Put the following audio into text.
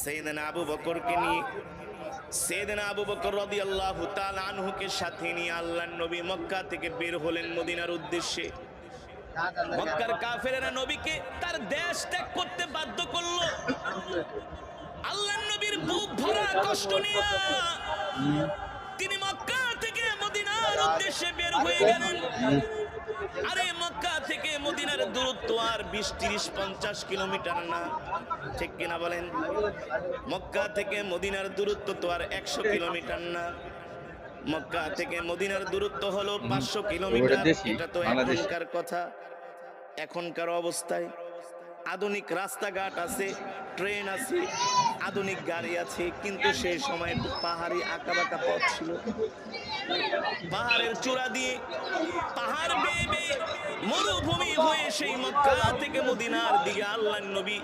সাইয়েদনা আবু বকরকে নিয়ে, সাইয়েদনা আবু বকর রাদিয়াল্লাহু তাআলা আনহুকে সাথে নিয়ে আল্লাহর নবী মক্কা থেকে বের হলেন মদিনার উদ্দেশ্যে। মক্কার কাফেরেরা নবীকে তার দেশ ত্যাগ করতে বাধ্য করলো। আল্লাহর নবীর বুক ভরা কষ্ট নিয়ে তিনি মক্কা থেকে মদিনার উদ্দেশ্যে বের হয়ে গেলেন। আরে মক্কা থেকে মদিনার দূরত্ব আর 20-30-50 কিলোমিটার না, ঠিক কিনা বলেন? মক্কা থেকে মদিনার দূরত্ব তো আর 100 কিলোমিটার না। মক্কা থেকে মদিনার দূরত্ব হলো 500 কিলোমিটার। এটা তো এখনকার কথা। এখনকার অবস্থায় আধুনিক রাস্তাঘাট আছে, ট্রেন আছে, আধুনিক গাড়ি আছে, কিন্তু সেই সময় একটু পাহাড়ি আঁকাবাঁকা পথ ছিল। পাহাড়ের চূড়া দিয়ে পাহাড় বেয়ে বেয়ে মরুভূমি হয়ে সেই মক্কা থেকে মদিনার দিকে আল্লাহর নবী